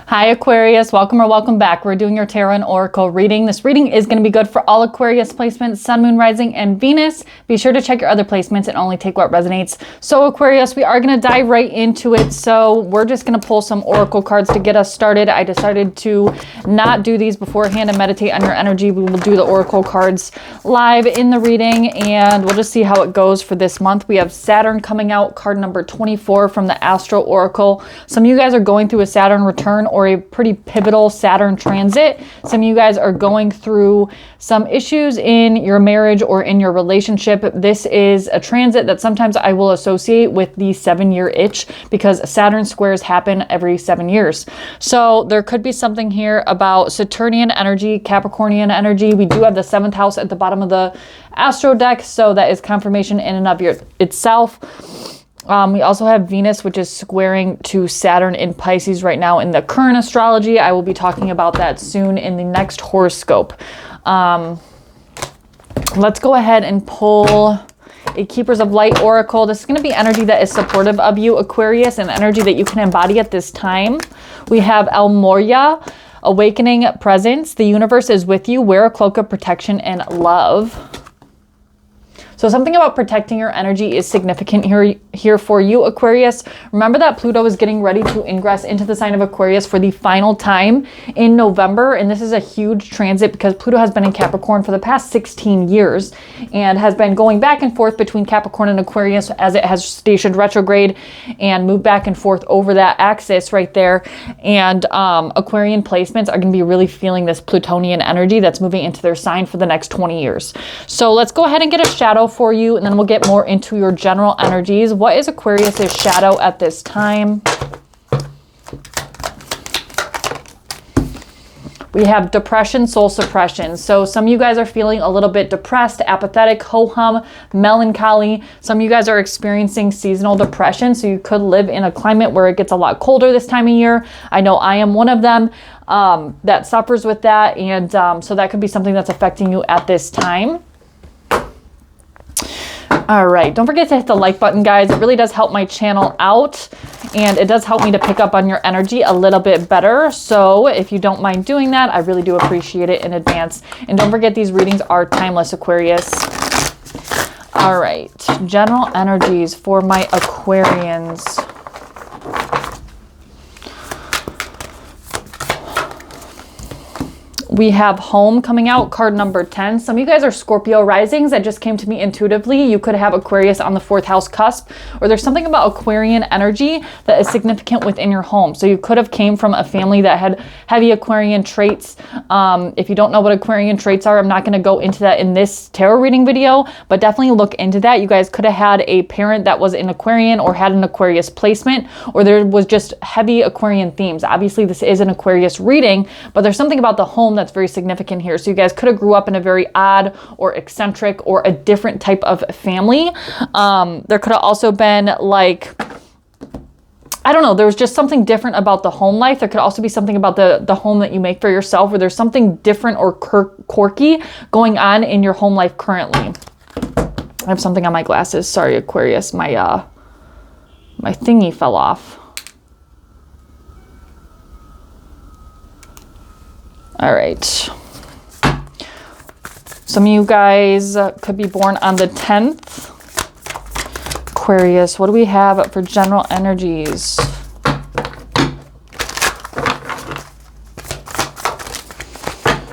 Hi Aquarius, welcome or welcome back. We're doing your Tarot and Oracle reading. This reading is going to be good for all Aquarius placements, Sun, Moon, Rising, and Venus. Be sure to check your other placements and only take what resonates. So Aquarius, we are going to dive right into it. So we're just going to pull some Oracle cards to get us started. I decided to not do these beforehand and meditate on your energy. We will do the Oracle cards live in the reading and we'll just see how it goes for this month. We have Saturn coming out, card number 24 from the Astro Oracle. Some of you guys are going through a Saturn return or a pretty pivotal Saturn transit. Some of you guys are going through some issues in your marriage or in your relationship. This is a transit that sometimes I will associate with the 7-year itch because Saturn squares happen every 7 years. So there could be something here about Saturnian energy, Capricornian energy. We do have the 7th house at the bottom of the Astro deck, so that is confirmation in and of itself. We also have Venus, which is squaring to Saturn in Pisces right now in the current astrology. I will be talking about that soon in the next horoscope. Let's go ahead and pull a Keepers of Light Oracle. This is going to be energy that is supportive of you, Aquarius, and energy that you can embody at this time. We have El Moria, Awakening Presence. The universe is with you. Wear a cloak of protection and love. So something about protecting your energy is significant here for you, Aquarius. Remember that Pluto is getting ready to ingress into the sign of Aquarius for the final time in November. And this is a huge transit because Pluto has been in Capricorn for the past 16 years and has been going back and forth between Capricorn and Aquarius as it has stationed retrograde and moved back and forth over that axis right there. And Aquarian placements are going to be really feeling this Plutonian energy that's moving into their sign for the next 20 years. So let's go ahead and get a shadow for you, and then we'll get more into your general energies. What is Aquarius's shadow at this time? We have depression, soul suppression. So some of you guys are feeling a little bit depressed, apathetic, ho-hum, melancholy. Some of you guys are experiencing seasonal depression. So you could live in a climate where it gets a lot colder this time of year. I know I am one of them that suffers with that. And so that could be something that's affecting you at this time. All right, don't forget to hit the like button, guys. It really does help my channel out and it does help me to pick up on your energy a little bit better. So if you don't mind doing that, I really do appreciate it in advance. And don't forget, these readings are timeless, Aquarius. All right, general energies for my Aquarians. We have Home coming out, card number 10. Some of you guys are Scorpio risings. That just came to me intuitively. You could have Aquarius on the 4th house cusp, or there's something about Aquarian energy that is significant within your home. So you could have came from a family that had heavy Aquarian traits. If you don't know what Aquarian traits are, I'm not going to go into that in this tarot reading video, but definitely look into that. You guys could have had a parent that was an Aquarian or had an Aquarius placement, or there was just heavy Aquarian themes. Obviously, this is an Aquarius reading, but there's something about the home that's very significant here. So you guys could have grew up in a very odd or eccentric or a different type of family. There could have also been like, I don't know, there was just something different about the home life. There could also be something about the home that you make for yourself where there's something different or quirky going on in your home life currently. I have something on my glasses. Sorry, Aquarius. My thingy fell off. All right. Some of you guys could be born on the 10th. Aquarius, what do we have for general energies?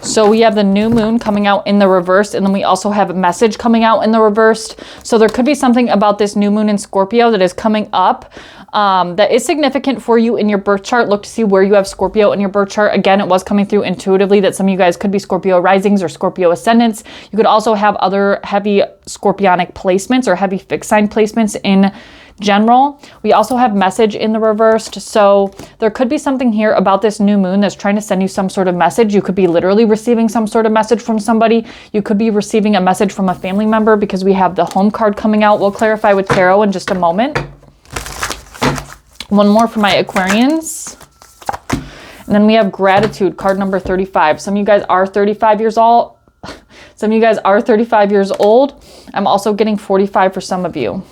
So we have the new moon coming out in the reverse, and then we also have a message coming out in the reversed. So there could be something about this new moon in Scorpio that is coming up that is significant for you in your birth chart. Look to see where you have Scorpio in your birth chart. Again, it was coming through intuitively that some of you guys could be Scorpio risings or Scorpio ascendants. You could also have other heavy Scorpionic placements or heavy fixed sign placements in general. We also have message in the reversed. So there could be something here about this new moon that's trying to send you some sort of message. You could be literally receiving some sort of message from somebody. You could be receiving a message from a family member because we have the Home card coming out. We'll clarify with tarot in just a moment. One more for my Aquarians. And then we have Gratitude, card number 35. Some of you guys are 35 years old. Some of you guys are 35 years old. I'm also getting 45 for some of you.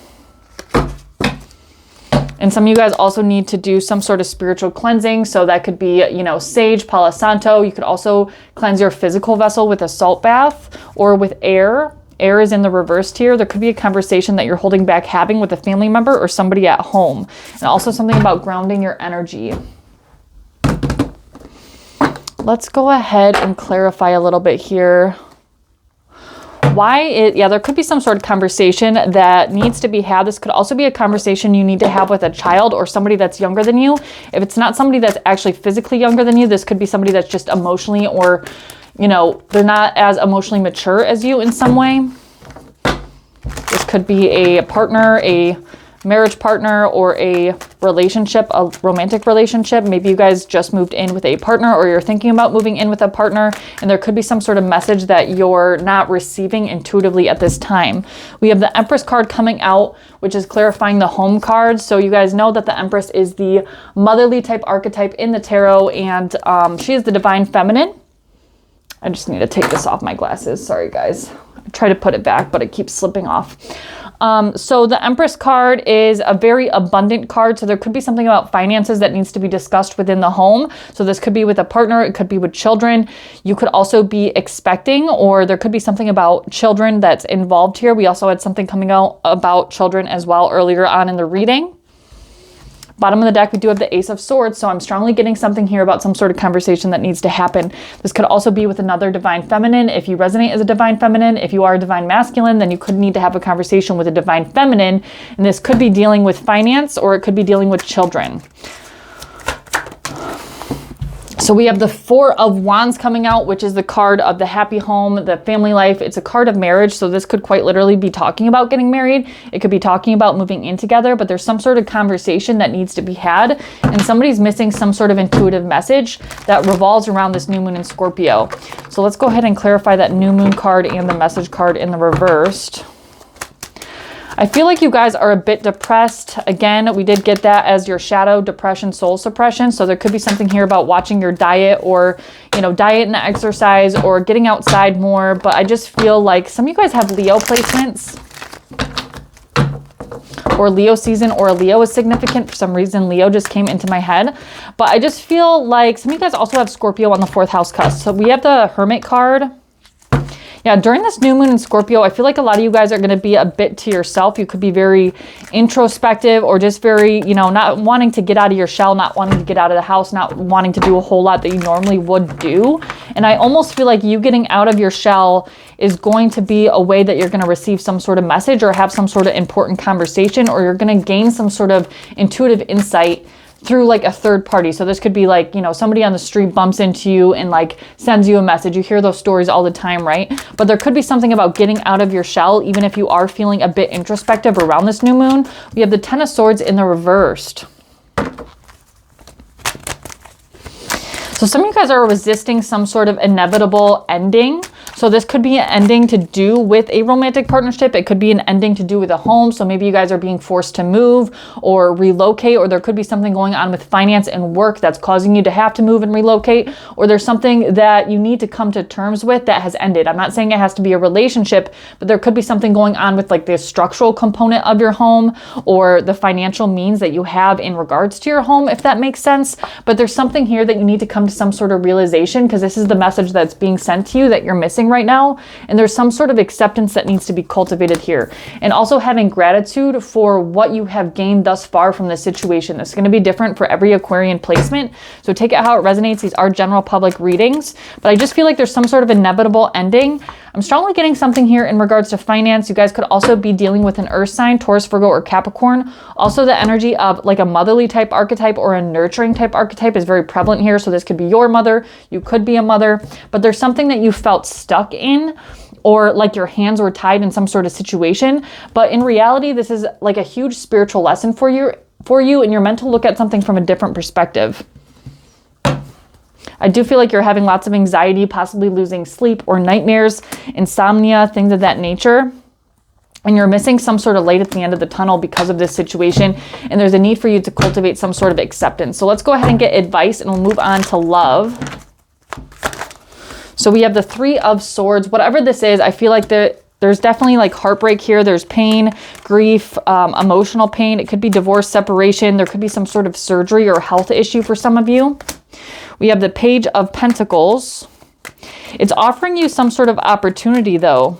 And some of you guys also need to do some sort of spiritual cleansing. So that could be, you know, sage, Palo Santo. You could also cleanse your physical vessel with a salt bath or with air. Air is in the reversed here. There could be a conversation that you're holding back having with a family member or somebody at home. And also something about grounding your energy. Let's go ahead and clarify a little bit here. There could be some sort of conversation that needs to be had. This could also be a conversation you need to have with a child or somebody that's younger than you. If it's not somebody that's actually physically younger than you, this could be somebody that's just emotionally, or, you know, they're not as emotionally mature as you in some way. This could be a partner, a marriage partner, or a relationship, a romantic relationship. Maybe you guys just moved in with a partner, or you're thinking about moving in with a partner, and there could be some sort of message that you're not receiving intuitively at this time. We have the Empress card coming out, which is clarifying the home card. So you guys know that the Empress is the motherly type archetype in the tarot, and she is the divine feminine. I just need to take this off my glasses. Sorry, guys. I try to put it back, but it keeps slipping off. So the Empress card is a very abundant card. So there could be something about finances that needs to be discussed within the home. So this could be with a partner. It could be with children. You could also be expecting, or there could be something about children that's involved here. We also had something coming out about children as well earlier on in the reading. Bottom of the deck, we do have the Ace of Swords, so I'm strongly getting something here about some sort of conversation that needs to happen. This could also be with another divine feminine. If you resonate as a divine feminine, if you are a divine masculine, then you could need to have a conversation with a divine feminine, and this could be dealing with finance, or it could be dealing with children. So we have the Four of Wands coming out, which is the card of the happy home, the family life. It's a card of marriage. So this could quite literally be talking about getting married. It could be talking about moving in together, but there's some sort of conversation that needs to be had. And somebody's missing some sort of intuitive message that revolves around this new moon in Scorpio. So let's go ahead and clarify that new moon card and the message card in the reversed. I feel like you guys are a bit depressed. Again, we did get that as your shadow, depression, soul suppression. So there could be something here about watching your diet, or, you know, diet and exercise, or getting outside more. But I just feel like some of you guys have Leo placements, or Leo season, or Leo is significant. For some reason, Leo just came into my head. But I just feel like some of you guys also have Scorpio on the 4th house cusp. So we have the Hermit card. Yeah, during this new moon in Scorpio, I feel like a lot of you guys are going to be a bit to yourself. You could be very introspective, or just very, you know, not wanting to get out of your shell, not wanting to get out of the house, not wanting to do a whole lot that you normally would do. And I almost feel like you getting out of your shell is going to be a way that you're going to receive some sort of message, or have some sort of important conversation, or you're going to gain some sort of intuitive insight through like a third party. So this could be like, you know, somebody on the street bumps into you and like sends you a message. You hear those stories all the time, right? But there could be something about getting out of your shell, even if you are feeling a bit introspective around this new moon. We have the Ten of Swords in the reversed. So some of you guys are resisting some sort of inevitable ending. So this could be an ending to do with a romantic partnership. It could be an ending to do with a home. So maybe you guys are being forced to move or relocate, or there could be something going on with finance and work that's causing you to have to move and relocate, or there's something that you need to come to terms with that has ended. I'm not saying it has to be a relationship, but there could be something going on with like the structural component of your home, or the financial means that you have in regards to your home, if that makes sense. But there's something here that you need to come to some sort of realization, because this is the message that's being sent to you that you're missing right now. And there's some sort of acceptance that needs to be cultivated here. And also having gratitude for what you have gained thus far from this situation. This is going to be different for every Aquarian placement. So take it how it resonates. These are general public readings, but I just feel like there's some sort of inevitable ending. I'm strongly getting something here in regards to finance. You guys could also be dealing with an earth sign, Taurus, Virgo, or Capricorn. Also the energy of like a motherly type archetype or a nurturing type archetype is very prevalent here. So this could be your mother. You could be a mother, but there's something that you felt stuck in, or like your hands were tied in some sort of situation. But in reality, this is like a huge spiritual lesson for you, and you're meant to look at something from a different perspective. I do feel like you're having lots of anxiety, possibly losing sleep or nightmares, insomnia, things of that nature. And you're missing some sort of light at the end of the tunnel because of this situation. And there's a need for you to cultivate some sort of acceptance. So let's go ahead and get advice, and we'll move on to love. So we have the Three of Swords. Whatever this is, I feel like there's There's definitely like heartbreak here. There's pain, grief, emotional pain. It could be divorce, separation. There could be some sort of surgery or health issue for some of you. We have the Page of Pentacles. It's offering you some sort of opportunity though,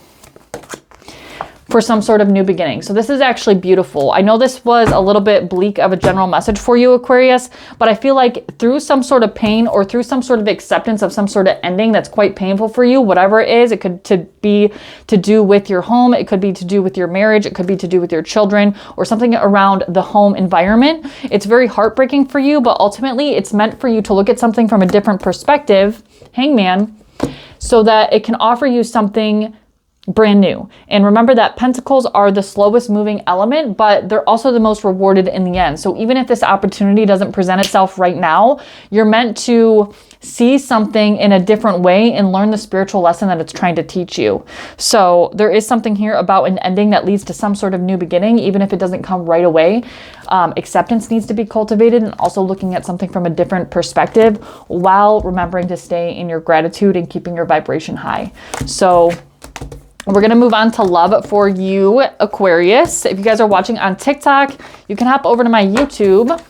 for some sort of new beginning. So this is actually beautiful. I know this was a little bit bleak of a general message for you, Aquarius, but I feel like through some sort of pain or through some sort of acceptance of some sort of ending that's quite painful for you, whatever it is, it could be to do with your home, it could be to do with your marriage, it could be to do with your children, or something around the home environment. It's very heartbreaking for you, but ultimately it's meant for you to look at something from a different perspective, Hangman, so that it can offer you something brand new. And remember that pentacles are the slowest moving element, but they're also the most rewarded in the end. So even if this opportunity doesn't present itself right now, you're meant to see something in a different way and learn the spiritual lesson that it's trying to teach you. So there is something here about an ending that leads to some sort of new beginning, even if it doesn't come right away. Acceptance needs to be cultivated, and also looking at something from a different perspective while remembering to stay in your gratitude and keeping your vibration high. So we're going to move on to love for you, Aquarius. If you guys are watching on TikTok, you can hop over to my YouTube.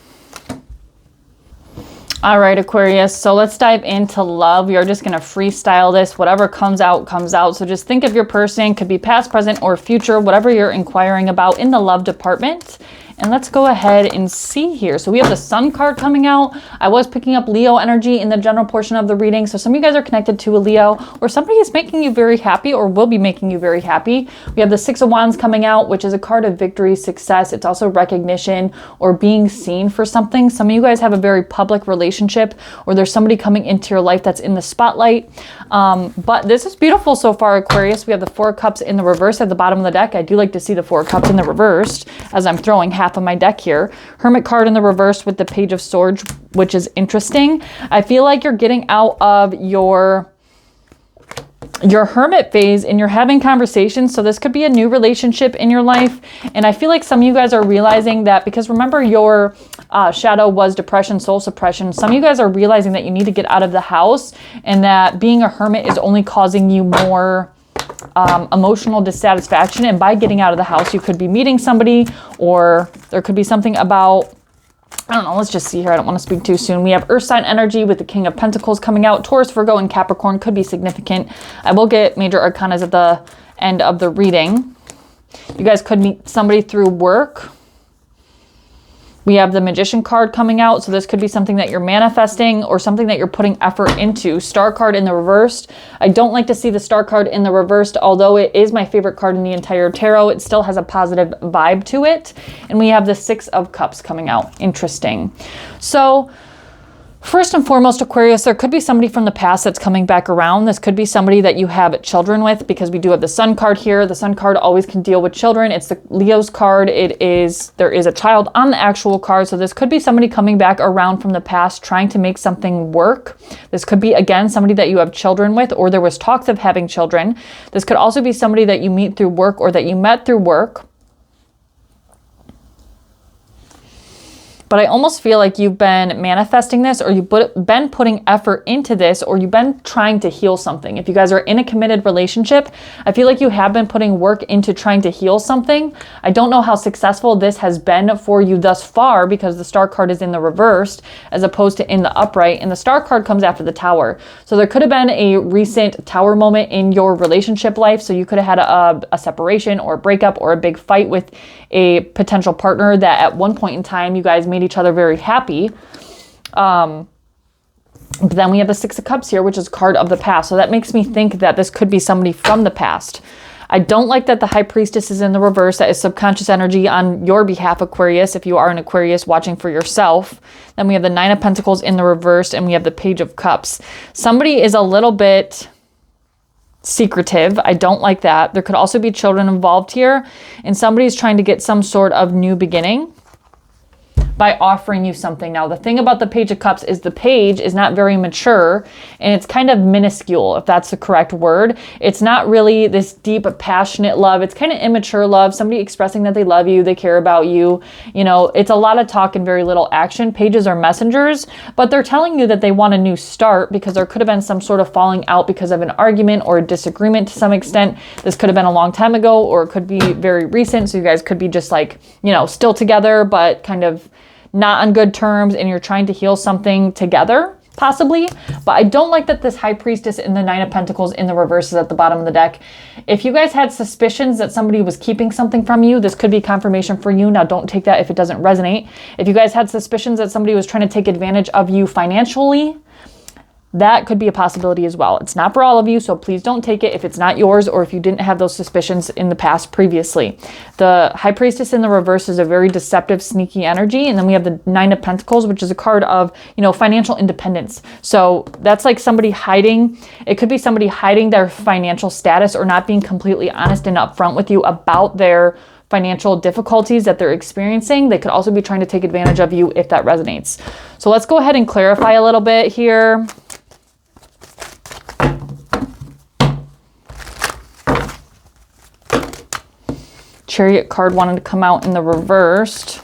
All right, Aquarius. So let's dive into love. We are just going to freestyle this. Whatever comes out, comes out. So just think of your person. Could be past, present, or future, whatever you're inquiring about in the love department. And let's go ahead and see here. So we have the Sun card coming out. I was picking up Leo energy in the general portion of the reading. So some of you guys are connected to a Leo, or somebody is making you very happy or will be making you very happy. We have the Six of Wands coming out, which is a card of victory, success. It's also recognition or being seen for something. Some of you guys have a very public relationship, or there's somebody coming into your life that's in the spotlight. But this is beautiful so far, Aquarius. We have the Four of Cups in the reverse at the bottom of the deck. I do like to see the Four of Cups in the reversed as I'm throwing half of my deck here. Hermit card in the reverse with the Page of Swords, which is interesting. I feel like you're getting out of your hermit phase and you're having conversations. So this could be a new relationship in your life. And I feel like some of you guys are realizing that, because remember your shadow was depression, soul suppression. Some of you guys are realizing that you need to get out of the house, and that being a hermit is only causing you more emotional dissatisfaction. And by getting out of the house, you could be meeting somebody, or there could be something about, I don't know, let's just see here. I don't want to speak too soon. We have Earth sign energy with the King of Pentacles coming out. Taurus, Virgo, and Capricorn could be significant. I will get major arcanas at the end of the reading. You guys could meet somebody through work. We have the Magician card coming out. So this could be something that you're manifesting or something that you're putting effort into. Star card in the reversed. I don't like to see the Star card in the reversed, although it is my favorite card in the entire tarot. It still has a positive vibe to it. And we have the Six of Cups coming out. Interesting. So first and foremost, Aquarius, there could be somebody from the past that's coming back around. This could be somebody that you have children with, because we do have the Sun card here. The Sun card always can deal with children. It's the Leo's card. There is a child on the actual card. So this could be somebody coming back around from the past, trying to make something work. This could be, again, somebody that you have children with, or there was talks of having children. This could also be somebody that you meet through work, or that you met through work. But I almost feel like you've been manifesting this, or you've been putting effort into this, or you've been trying to heal something. If you guys are in a committed relationship, I feel like you have been putting work into trying to heal something. I don't know how successful this has been for you thus far, because the Star card is in the reversed as opposed to in the upright, and the Star card comes after the Tower. So there could have been a recent Tower moment in your relationship life. So you could have had a separation or a breakup or a big fight with a potential partner that at one point in time you guys made each other very happy. But then we have the Six of Cups here, which is a card of the past. So that makes me think that this could be somebody from the past. I don't like that the High Priestess is in the reverse. That is subconscious energy on your behalf, Aquarius, if you are an Aquarius watching for yourself. Then we have the Nine of Pentacles in the reverse, and we have the Page of Cups. Somebody is a little bit secretive. I don't like that. There could also be children involved here, and somebody's trying to get some sort of new beginning. by offering you something. Now, the thing about the Page of Cups is the page is not very mature, and it's kind of minuscule, if that's the correct word. It's not really this deep, passionate love. It's kind of immature love, somebody expressing that they love you, they care about you. You know, it's a lot of talk and very little action. Pages are messengers, but they're telling you that they want a new start because there could have been some sort of falling out because of an argument or a disagreement to some extent. This could have been a long time ago, or it could be very recent. So you guys could be just like, you know, still together, but kind of not on good terms, and you're trying to heal something together, possibly. But I don't like that this High Priestess in the Nine of Pentacles in the reverse is at the bottom of the deck. If you guys had suspicions that somebody was keeping something from you, this could be confirmation for you. Now, don't take that if it doesn't resonate. If you guys had suspicions that somebody was trying to take advantage of you financially, that could be a possibility as well. It's not for all of you, so please don't take it if it's not yours, or if you didn't have those suspicions in the past previously. The High Priestess in the reverse is a very deceptive, sneaky energy. And then we have the Nine of Pentacles, which is a card of, you know, financial independence. So that's like somebody hiding. It could be somebody hiding their financial status or not being completely honest and upfront with you about their financial difficulties that they're experiencing. They could also be trying to take advantage of you if that resonates. So let's go ahead and clarify a little bit here. Chariot card wanted to come out in the reversed.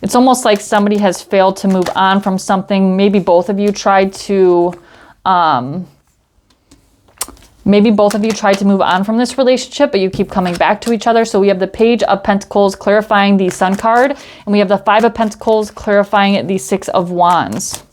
It's almost like somebody has failed to move on from something. Maybe both of you tried to move on from this relationship, but you keep coming back to each other. So we have the Page of Pentacles clarifying the Sun card, and we have the Five of Pentacles clarifying the Six of Wands.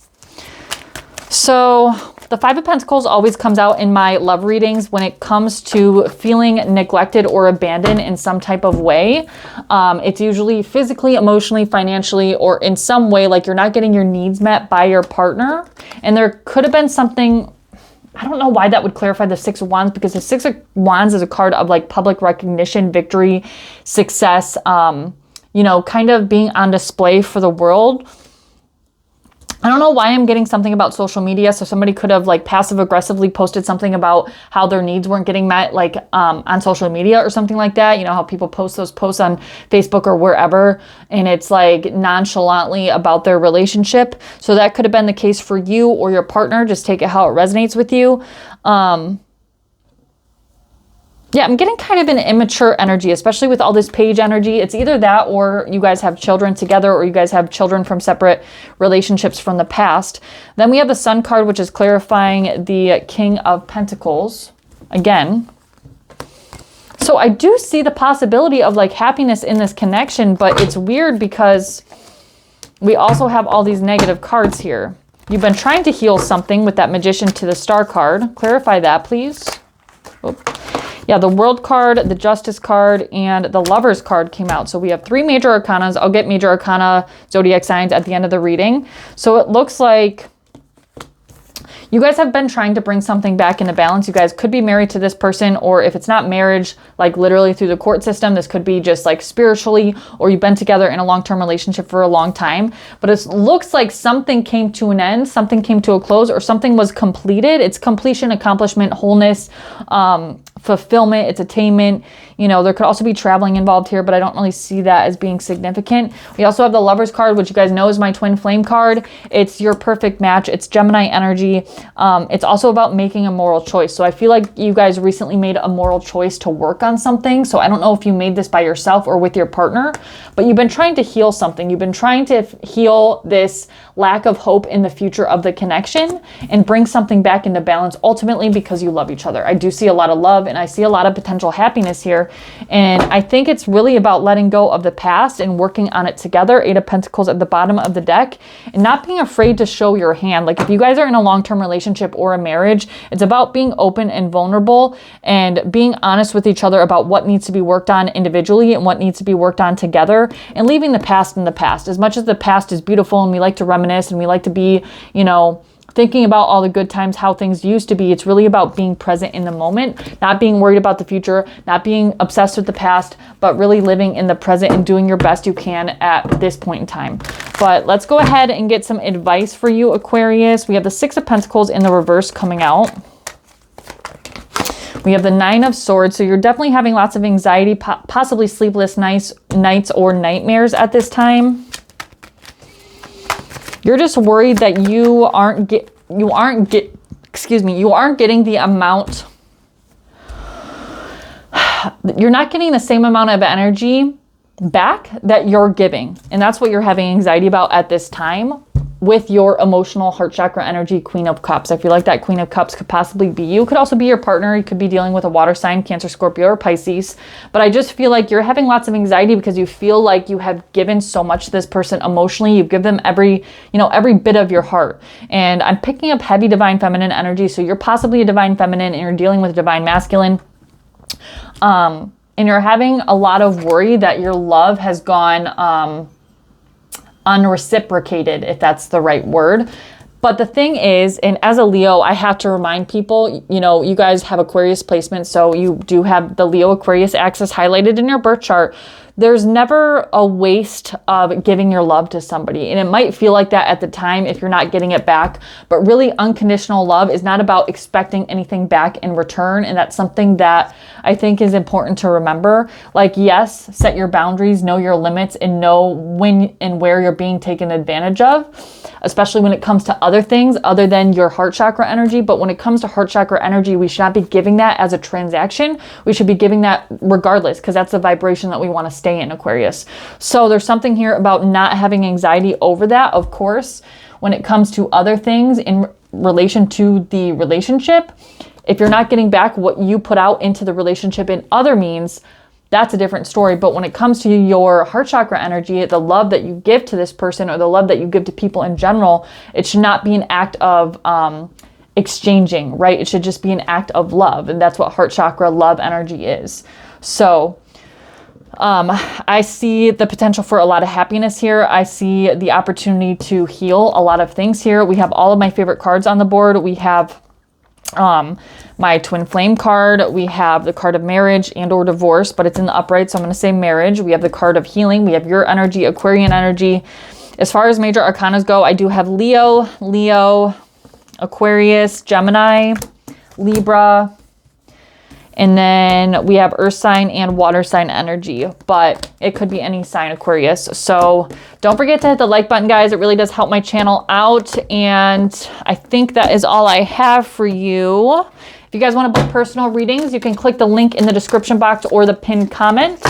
So the Five of Pentacles always comes out in my love readings when it comes to feeling neglected or abandoned in some type of way. It's usually physically, emotionally, financially, or in some way like you're not getting your needs met by your partner. And there could have been something, I don't know why that would clarify the Six of Wands, because the Six of Wands is a card of like public recognition, victory, success, you know, kind of being on display for the world. I don't know why I'm getting something about social media. So somebody could have like passive aggressively posted something about how their needs weren't getting met, like on social media or something like that. You know how people post those posts on Facebook or wherever, and it's like nonchalantly about their relationship. So that could have been the case for you or your partner. Just take it how it resonates with you. Yeah, I'm getting kind of an immature energy, especially with all this page energy. It's either that, or you guys have children together, or you guys have children from separate relationships from the past. Then we have the Sun card, which is clarifying the King of Pentacles again. So I do see the possibility of like happiness in this connection, but it's weird because we also have all these negative cards here. You've been trying to heal something with that Magician to the Star card. Clarify that, please. Oh. Yeah, the World card, the Justice card, and the Lovers card came out. So we have three major arcanas. I'll get major arcana zodiac signs at the end of the reading. So it looks like you guys have been trying to bring something back into balance. You guys could be married to this person, or if it's not marriage, like literally through the court system, this could be just like spiritually, or you've been together in a long-term relationship for a long time. But it looks like something came to an end, something came to a close, or something was completed. It's completion, accomplishment, wholeness, fulfillment, it's attainment. You know, there could also be traveling involved here, but I don't really see that as being significant. We also have the Lovers card, which you guys know is my twin flame card. It's your perfect match. It's Gemini energy. It's also about making a moral choice. So I feel like you guys recently made a moral choice to work on something. So I don't know if you made this by yourself or with your partner, but you've been trying to heal something. You've been trying to heal this lack of hope in the future of the connection and bring something back into balance, ultimately because you love each other. I do see a lot of love, and I see a lot of potential happiness here. And I think it's really about letting go of the past and working on it together. Eight of Pentacles at the bottom of the deck, and not being afraid to show your hand. Like if you guys are in a long-term relationship or a marriage, it's about being open and vulnerable and being honest with each other about what needs to be worked on individually and what needs to be worked on together, and leaving the past in the past. As much as the past is beautiful and we like to reminisce and we like to be, you know, thinking about all the good times, how things used to be, it's really about being present in the moment, not being worried about the future, not being obsessed with the past, but really living in the present and doing your best you can at this point in time. But let's go ahead and get some advice for you, Aquarius. We have the Six of Pentacles in the reverse coming out. We have the 9 of Swords. So you're definitely having lots of anxiety, possibly sleepless nights or nightmares at this time. You're just worried that you aren't getting the amount. You're not getting the same amount of energy back that you're giving. And that's what you're having anxiety about at this time with your emotional heart chakra energy, Queen of Cups. I feel like that Queen of Cups could possibly be you. Could also be your partner. You could be dealing with a water sign, Cancer, Scorpio, or Pisces. But I just feel like you're having lots of anxiety because you feel like you have given so much to this person emotionally. You've given them every bit of your heart. And I'm picking up heavy divine feminine energy. So you're possibly a divine feminine and you're dealing with divine masculine. And you're having a lot of worry that your love has gone unreciprocated, if that's the right word. But the thing is, and as a Leo, I have to remind people, you guys have Aquarius placement, so you do have the Leo Aquarius axis highlighted in your birth chart. There's never a waste of giving your love to somebody. And it might feel like that at the time if you're not getting it back. But really, unconditional love is not about expecting anything back in return. And that's something that I think is important to remember. Like, yes, set your boundaries, know your limits, and know when and where you're being taken advantage of, especially when it comes to other things other than your heart chakra energy. But when it comes to heart chakra energy, we should not be giving that as a transaction. We should be giving that regardless, because that's the vibration that we want to stay in, Aquarius. So there's something here about not having anxiety over that. Of course, when it comes to other things in relation to the relationship, if you're not getting back what you put out into the relationship in other means, that's a different story. But when it comes to your heart chakra energy, the love that you give to this person or the love that you give to people in general, it should not be an act of exchanging, right? It should just be an act of love. And that's what heart chakra love energy is. So I see the potential for a lot of happiness here. I see the opportunity to heal a lot of things here. We have all of my favorite cards on the board. We have my twin flame card. We have the card of marriage and or divorce, but it's in the upright, so I'm going to say marriage. We have the card of healing. We have your energy, Aquarian energy. As far as major arcanas go, I do have Leo, Aquarius, Gemini, Libra, and then we have earth sign and water sign energy, but it could be any sign, Aquarius. So don't forget to hit the like button, guys. It really does help my channel out. And I think that is all I have for you. If you guys want to book personal readings, you can click the link in the description box or the pinned comment.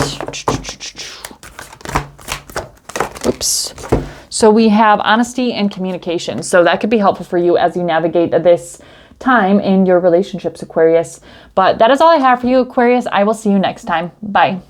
Oops. So we have honesty and communication. So that could be helpful for you as you navigate this time in your relationships, Aquarius. But that is all I have for you, Aquarius. I will see you next time. Bye.